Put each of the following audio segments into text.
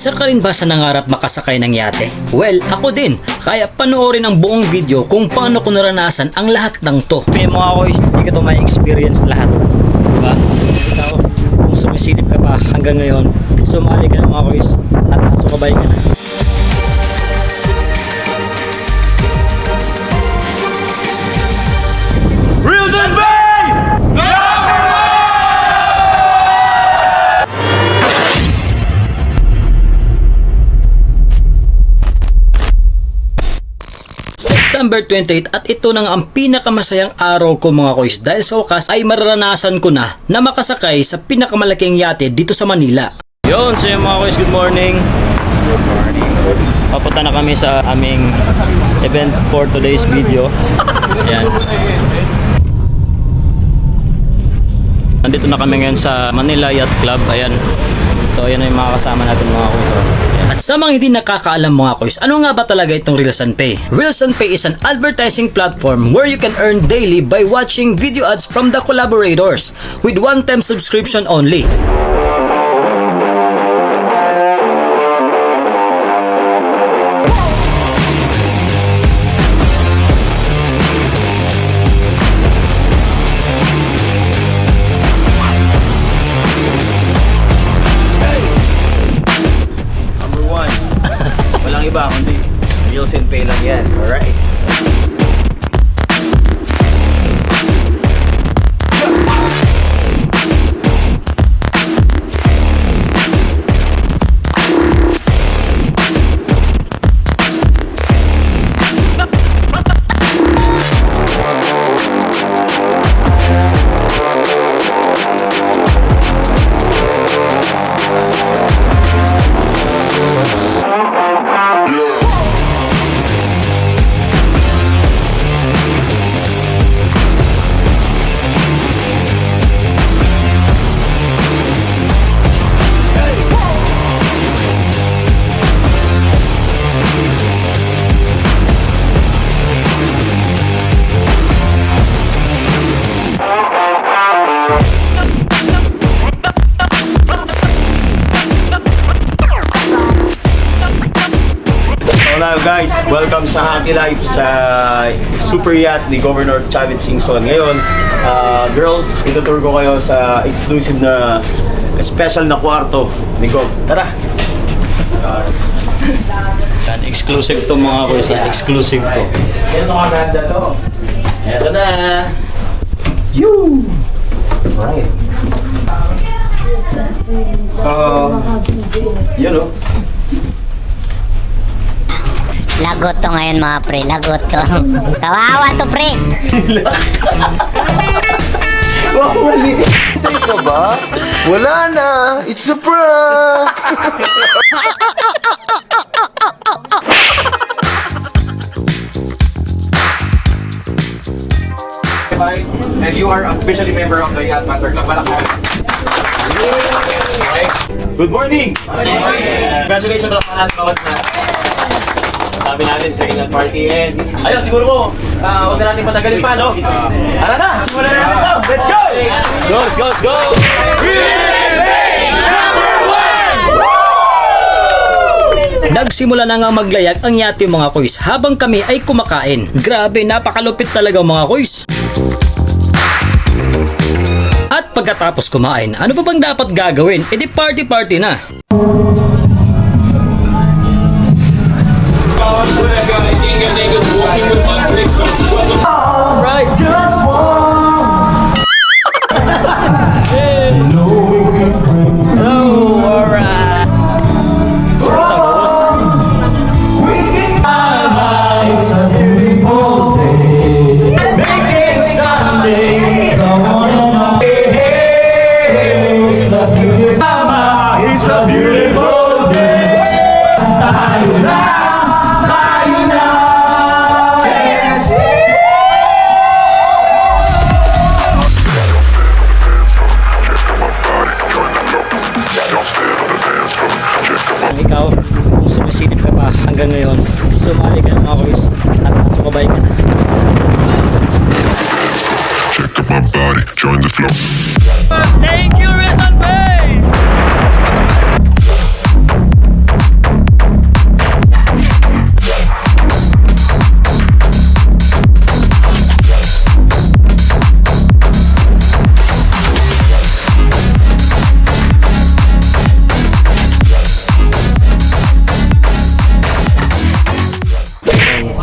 Isa ka rin ba sa nangarap makasakay ng yate? Well, ako din. Kaya panoorin ang buong video kung paano ko naranasan ang lahat ng to. May mga boys, hindi ka to may experience lahat. Diba? Ikaw, kung sumisilip ka pa hanggang ngayon, sumali ka ng mga boys at nasukabay ka na. September 28 at ito na nga ang pinakamasayang araw ko mga koys dahil sa wakas ay mararanasan ko na makasakay sa pinakamalaking yate dito sa Manila. Yun, so mga koys, good morning. Good morning. Papunta na kami sa aming event for today's video. Ayan. Nandito na kami ngayon sa Manila Yacht Club. Ayan. So ayan yung mga kasama natin mga koys. At sa mga hindi nakakaalam mga koys, ano nga ba talaga itong Reels and Pay? Reels and Pay is an advertising platform where you can earn daily by watching video ads from the collaborators with one-time subscription only. Walang iba kundi Reels and Pay lang yan. Alright. Hello guys, welcome sa Happy Life sa Super Yacht ni Governor Chavit Singson. Ngayon, girls, itutur ko kayo sa exclusive na special na kwarto ni Gov. Tara! Yan, exclusive to mga koys, exclusive to. Ito ka ganda to. Ito na! You! Alright. So, yun o. Lagot to ngayon mga pre, lagot to. Kawawa to pre. Wow, mali! Tay ka ba? Wala na! It's a prank! And you are officially member of the Yacht Master Club. Palakpakan. Okay. Good morning! Congratulations sa natin bawat na. Sabi natin sa second party and ayun, siguro po, huwag na natin patagalin pa, no? Tara na! Simulan na natin ito! Let's go! Let's go, let's go, let's go! Nagsimula na nga maglayag ang yate mga koys habang kami ay kumakain. Grabe, napakalupit talaga mga koys. At pagkatapos kumain, ano pa bang dapat gagawin? E di party na. Right. Oh, alright. Making Sunday, come on. It's a beautiful day. Tayo na. Ikaw, kung sumisilip ka pa hanggang ngayon, sumali ka ng mga boys at nasukabay ka na. Check up my body, join the flow. Thank you, Reels and Pay!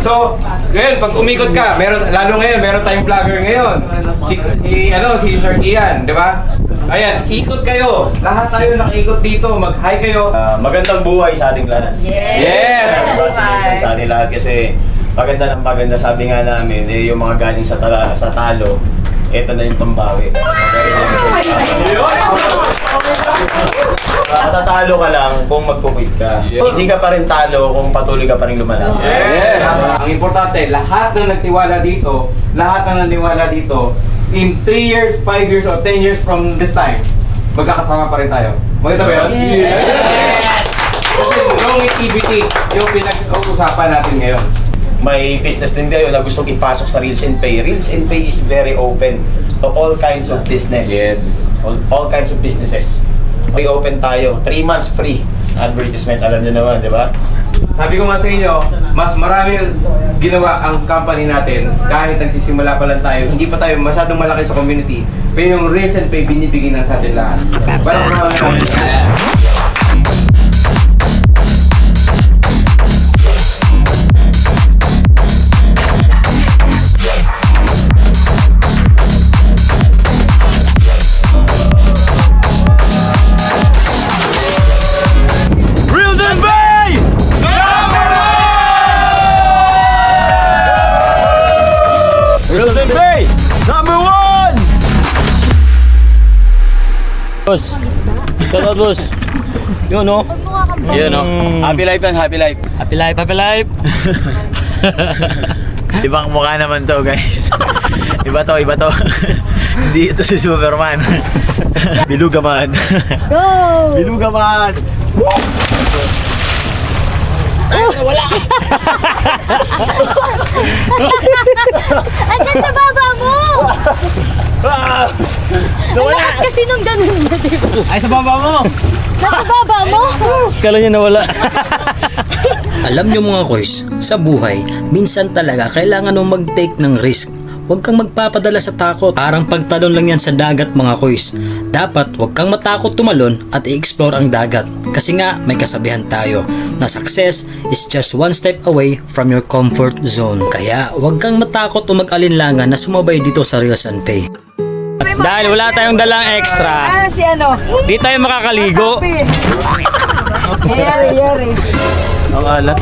So, ngayon, pag umikot ka, lalo ngayon, meron tayong vlogger ngayon. Si Sir Ian, di ba? Ayan, ikot kayo. Lahat tayo nakaikot dito. Mag-hi kayo. Magandang buhay sa ating lahat. Yes! Sa ating lahat kasi maganda ng maganda. Sabi nga namin, yung mga galing sa talo, eto na yung pambawi. Matatalo ka lang kung magkukwit ka. Hindi ka pa rin talo kung patuloy ka pa rin lumalaban. Yes! Ang importante, lahat na nagtiwala dito, in 3 years, 5 years, or 10 years from this time, magkakasama pa rin tayo. Maganda ba yun? Yes! Kasi longevity yung pinag-uusapan natin ngayon. May business din kayo na gustong ipasok sa Reels and Pay. Reels and Pay is very open to all kinds of business. Yes. All kinds of businesses. May open tayo. 3 months free advertisement. Alam nyo naman, di ba? Sabi ko nga sa inyo, mas marami ginawa ang company natin kahit nagsisimula pa lang tayo. Hindi pa tayo masyadong malaki sa community. Pero yung Reels and Pay, binibigay na sa atin lahat. Reels and Pay! Reels and Pay! Number 1! Boss, shout out boss. Yun o. Yun o. Happy life yan, happy life. Happy life, happy life. Ibang mukha naman to, guys. Iba to. Hindi ito si Superman. Bilugaman. Go! Bilugaman! Andyan sa baba mo! Ang lakas kasi nung ganun na, di ba? Ay, sa baba mo! Nasa baba mo! Kala niya nawala. Alam niyo mga koys, sa buhay, minsan talaga kailangan mong mag-take ng risk. Huwag kang magpapadala sa takot. Parang pagtalon lang yan sa dagat mga koys. Dapat huwag kang matakot tumalon at i-explore ang dagat. Kasi nga may kasabihan tayo na success is just one step away from your comfort zone. Kaya huwag kang matakot o mag-alinlangan na sumabay dito sa Reels and Pay. Dahil wala tayong dalang extra, Si ano? di tayo makakaligo. Yari. Ang alat.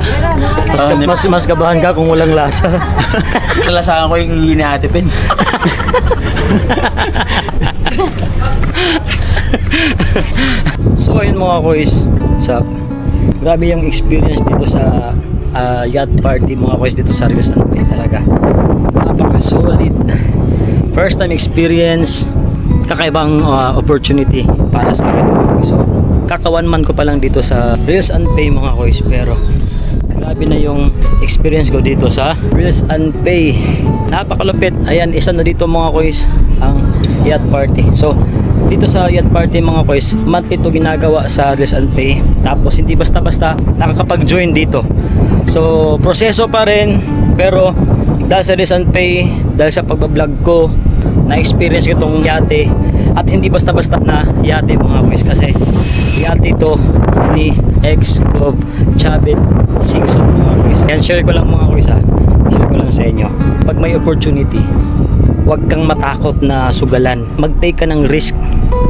Mas kabahan ka kung walang lasa. Kalasakan ko yung hili ni Ate Pen. So ayun mga koys, grabe yung experience dito sa yacht party mga koys dito sa Reels and Pay talaga. Napaka-solid. First time experience, kakaibang opportunity para sa akin mga koys. So, kakawan man ko pa lang dito sa Reels and Pay mga koys, pero grabe na yung experience ko dito sa Reels and Pay. Napakalupit. Ayan, isa na dito mga koys ang yacht party. So dito sa yacht party mga koys, monthly to ginagawa sa Reels and Pay. Tapos hindi basta-basta nakakapag-join dito. So proseso pa rin, pero dahil sa Reels and Pay, dahil sa pagbablog ko, na-experience ko itong yate. At hindi basta-basta na yate mga koys, kasi yate ito ni ex-Gov Chavit Singson mga koys. Yan, share ko lang mga koys ha. Share ko lang sa inyo. Pag may opportunity, huwag kang matakot na sugalan. Mag-take ka ng risk,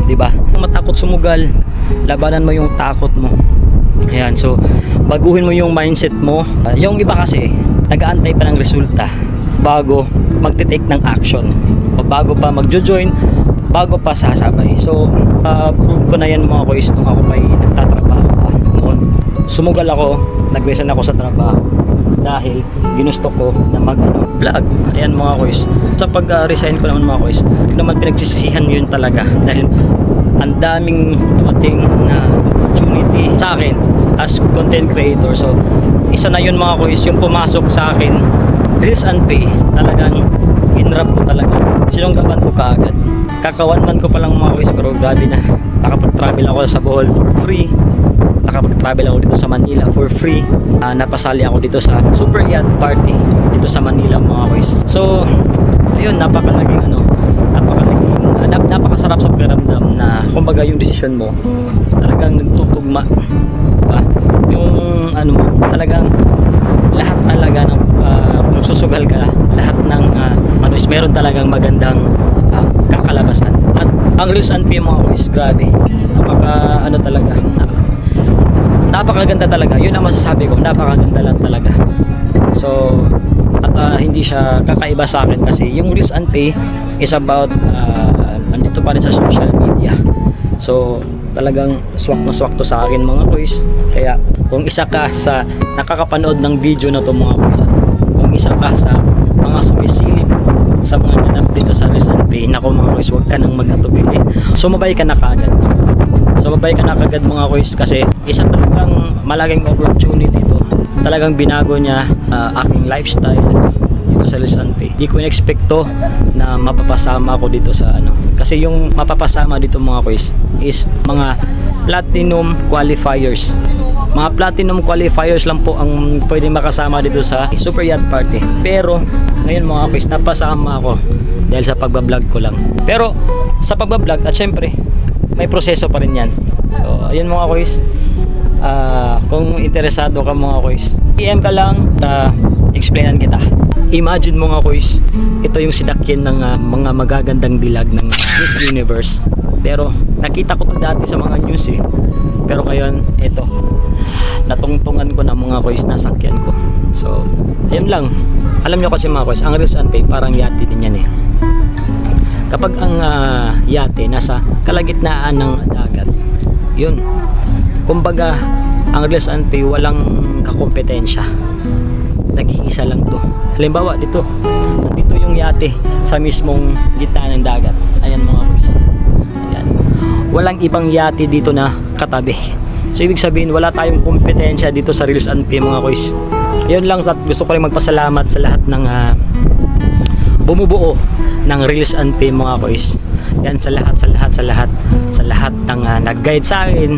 di ba? Kung matakot sumugal, labanan mo yung takot mo. Ayan, so baguhin mo yung mindset mo. Yung iba kasi, nag-aantay pa ng resulta bago magte-take ng action. O bago pa magjo-join, bago pa sasabay. So, prove ko na yan mga koys nung ako pa nagtatrabaho pa noon. Sumugal ako, nag-resign ako sa trabaho dahil ginusto ko na mag-vlog. Ayan mga koys. Sa pag-resign ko naman mga koys, naman pinagsisisihan yun talaga dahil ang daming dumating na opportunity sa akin as content creator. So, isa na yun mga koys, yung pumasok sa akin, Reels and Pay, talagang inrap ko talaga. Sinunggaban ko kaagad. Kakawan man ko palang mga koys, pero grabe na. Nakapag-travel ako sa Bohol for free. Nakapag-travel ako dito sa Manila for free. Napasali ako dito sa Super Yacht Party dito sa Manila mga koys. So, ayun, napakalaking napakasarap sa pakiramdam na kumbaga yung decision mo talagang nagtutugma, diba? Yung ano mo, talagang lahat talaga ng sugal ka, lahat ng ano is meron talagang magandang kakalabasan. At ang Reels and Pay mga boys, grabe. Ano talaga, napakaganda talaga. Yun ang masasabi ko, napakaganda lang talaga. So, at hindi siya kakaiba sa akin kasi yung Reels and Pay is about nandito pa rin sa social media. So, talagang swak na swak to sa akin mga boys. Kaya kung isa ka sa nakakapanood ng video na to mga boys, kung isa ka sa mga sumisilip sa mga ganap dito sa Reels and Pay, nako mga boys, huwag ka nang mag-atubili. Sumabay ka na kaagad. Sumabay ka na kaagad mga boys kasi isa talagang malaking opportunity to. Talagang binago niya aking lifestyle dito sa Reels and Pay. Di ko in-expect to na mapapasama ako dito sa ano. Kasi yung mapapasama dito mga boys is mga platinum qualifiers. Mga platinum qualifiers lang po ang pwedeng makasama dito sa Super Yacht Party. Pero ngayon mga boys, napasama ako dahil sa pagbablog ko lang. Pero sa pagbablog at syempre may proseso pa rin yan. So ayun mga boys, kung interesado ka mga boys, PM ka lang, explainan kita. Imagine mo nga boys, ito yung sinakyan ng mga magagandang dilag ng Miss Universe. Pero nakita ko to dati sa mga news eh. Pero ngayon, ito, natungtungan ko na mga boys, nasakyan ko. So, ayun lang. Alam nyo kasi mga boys, ang Reels and Pay parang yate din yan eh. Kapag ang yate nasa kalagitnaan ng dagat, yun, kumbaga ang Reels and Pay walang kakompetensya, nag-iisa lang to. Halimbawa dito yung yate sa mismong gitna ng dagat. Ayan mga boys, ayan, walang ibang yate dito na katabi. So ibig sabihin wala tayong kompetensya dito sa Reels and Pay mga boys. Yun lang, gusto ko rin magpasalamat sa lahat ng bumubuo ng Reels and Pay mga boys. Yan, sa lahat ng nag-guide sa akin.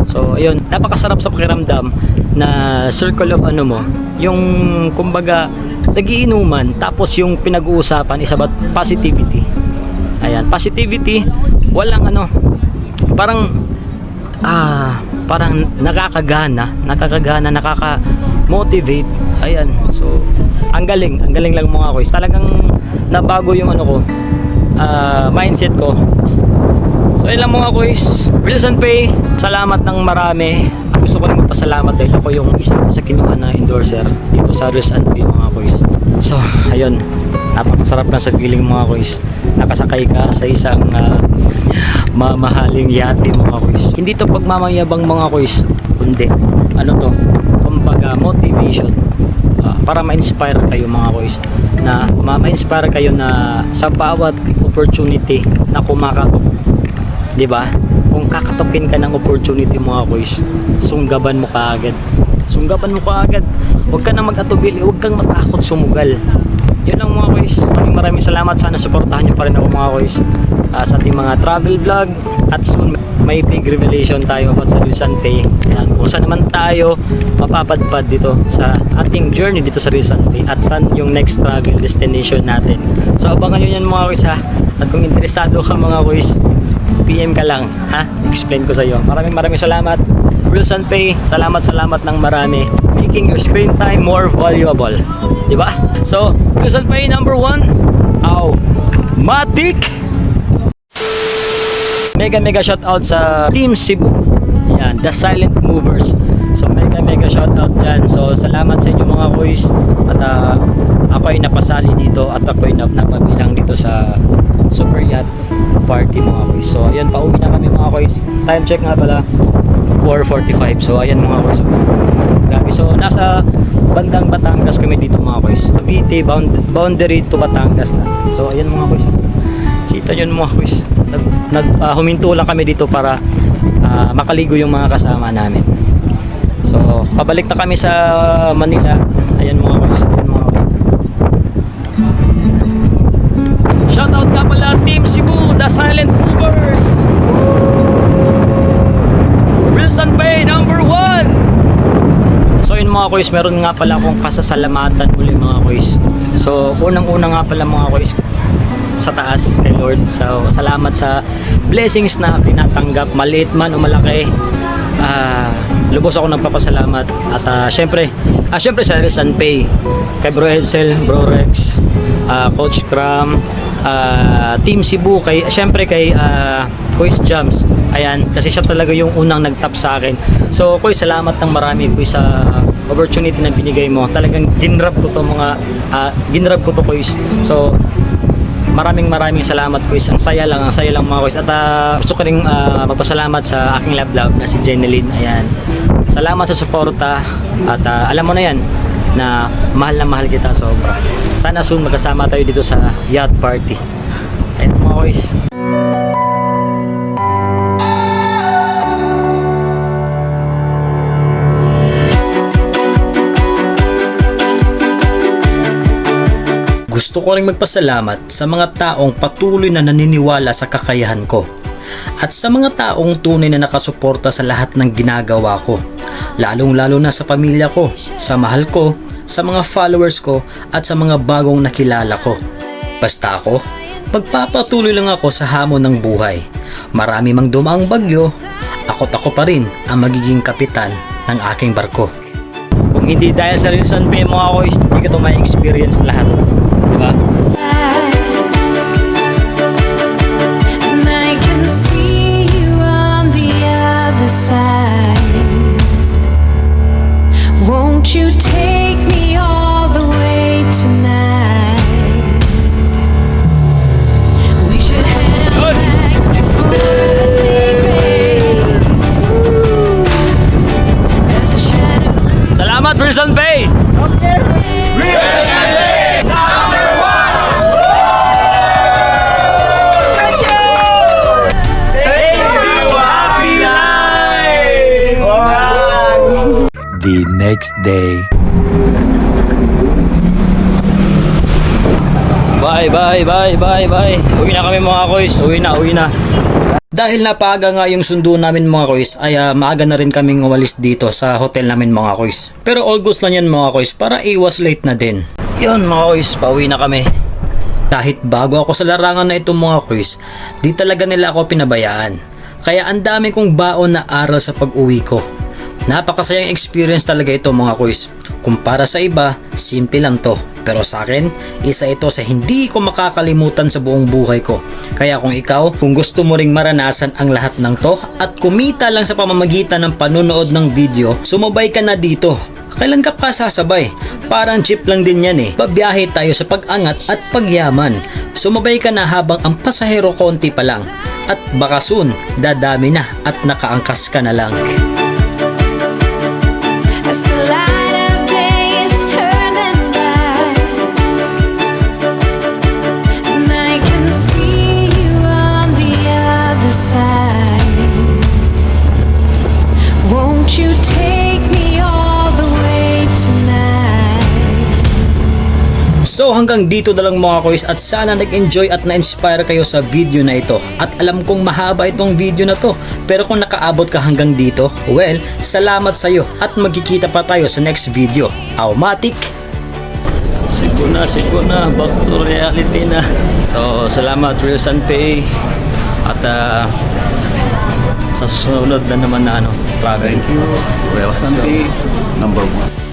So ayun, napakasarap sa pakiramdam na circle of ano mo, yung kumbaga nagiinuman tapos yung pinag-uusapan is about positivity. Ayan, positivity, walang ano, parang nakakagana, nakaka-motivate. Ayan, so ang galing lang mga boys. Talagang nabago yung ano ko, mindset ko. So ayun lang mga boys, Reels and Pay, salamat ng marami. Gusto ko rin magpasalamat dahil ako yung isa sa kinuha na endorser dito sa Reels and Pay mga boys. So ayun, napakasarap na sa feeling mga boys, nakasakay ka sa isang mamahaling yate mga boys. Hindi to pagmamayabang mga boys, kundi ano to, kumbaga motivation, para ma-inspire kayo mga boys, na ma-inspire kayo na sa bawat opportunity na kumakatok, di ba? Kung kakatokin ka ng opportunity mga boys, sunggaban mo kaagad. Huwag ka na mag-atubili, huwag kang matakot sumugal. Yun lang mga boys. Maraming salamat. Sana suportahan nyo pa rin ako mga boys sa ating mga travel vlog. At soon may big revelation tayo about sa Reels and Pay. Ayan, kung saan naman tayo mapapadpad dito sa ating journey dito sa Reels and Pay, at saan yung next travel destination natin. So abangan nyo yan mga boys ha. At kung interesado ka mga boys, PM ka lang ha. Explain ko sa iyo. Maraming salamat. Reels and Pay, salamat ng marami, making your screen time more valuable, di ba? So Reels and Pay number 1, Matic. Mega shout out sa Team Cebu. Ayan, The Silent Movers. So mega shout out dyan. So salamat sa inyo mga boys. At ako ay napasali dito at ako ay napabilang dito sa Super Yacht Party mga boys. So ayan, pauwi na kami mga boys. Time check nga pala 4:45. So ayan mga boys. So nasa bandang Batangas kami dito mga boys. Cavite boundary to Batangas na. So ayan mga boys. Kita nyo mga boys. Huminto lang kami dito para makaligo yung mga kasama namin. So pabalik na kami sa Manila. Ayan mga boys. Shoutout nga pala Team Cebu, The Silent Movers. Reels and Pay number 1. So yun mga boys, meron nga pala akong pasasalamatan uli mga boys. So unang-una nga pala mga boys, sa taas kay Lord. So salamat sa blessings na tinatanggap, maliit man o malaki. lubos ako nagpapasalamat at syempre sa Rizal Pay, kay Bro Edsel, Bro Rex, Coach Cram, Team Cebu, syempre kay Kuis Jams. Ayan, kasi siya talaga yung unang nag-tap sa akin. So, Kuis, salamat ng marami, Kuis, sa opportunity na binigay mo. Talagang ginrab ko to, Kuis. So, maraming salamat, Kuis. Ang saya lang mga Kuis. At gusto ko rin magpasalamat sa aking love na si Jeneline. Ayan. Salamat sa suporta. At alam mo na yan, na mahal kita sobra. Sana soon magkasama tayo dito sa yacht party. Ayan mga Kuis. Gusto ko ring magpasalamat sa mga taong patuloy na naniniwala sa kakayahan ko at sa mga taong tunay na nakasuporta sa lahat ng ginagawa ko, lalong-lalo na sa pamilya ko, sa mahal ko, sa mga followers ko at sa mga bagong nakilala ko. Basta ako, magpapatuloy lang ako sa hamon ng buhay. Marami mang dumaang bagyo, ako pa rin ang magiging kapitan ng aking barko. Kung hindi dahil sa Rizal Pay mga Kuis, hindi ko ito ma-experience lahat. Diba? And I can see you on the other side. Won't you take me all the way tonight? We should head back before the day breaks. As a shadow. Salamat Rizal Pay! The next day. Bye. Uwi na kami mga Kuis. Uwi na. Dahil napaga nga yung sundo namin mga Kuis, ay maaga na rin kaming umalis dito sa hotel namin mga Kuis. Pero all goods lang yan mga Kuis, para iwas late na din. Yun mga Kuis, pauwi na kami. Kahit bago ako sa larangan na ito mga Kuis, di talaga nila ako pinabayaan. Kaya ang dami kong baon na aral sa pag-uwi ko. Napakasayang experience talaga ito mga Kuis. Kumpara sa iba, simple lang to. Pero sa akin, isa ito sa hindi ko makakalimutan sa buong buhay ko. Kaya kung gusto mo ring maranasan ang lahat ng to at kumita lang sa pamamagitan ng panonood ng video, sumabay ka na dito. Kailan ka pa sasabay? Parang jeep lang din yan eh. Babiyahe tayo sa pag-angat at pagyaman. Sumabay ka na habang ang pasahero konti pa lang. At baka soon, dadami na at nakaangkas ka na lang. As the light of day is turning black, and I can see you on the other side. Won't you take me all the way tonight? So hanggang dito na lang mga Kuis at sana nag-enjoy at na-inspire kayo sa video na ito. At alam kong mahaba itong video na to, pero kung nakaabot ka hanggang dito, well, salamat sa'yo at magkikita pa tayo sa next video. Aumatic! Sigo na, back to reality na. So salamat Rizal Pay at sa susunod na naman na travel. Thank you. Rizal Pay, #1.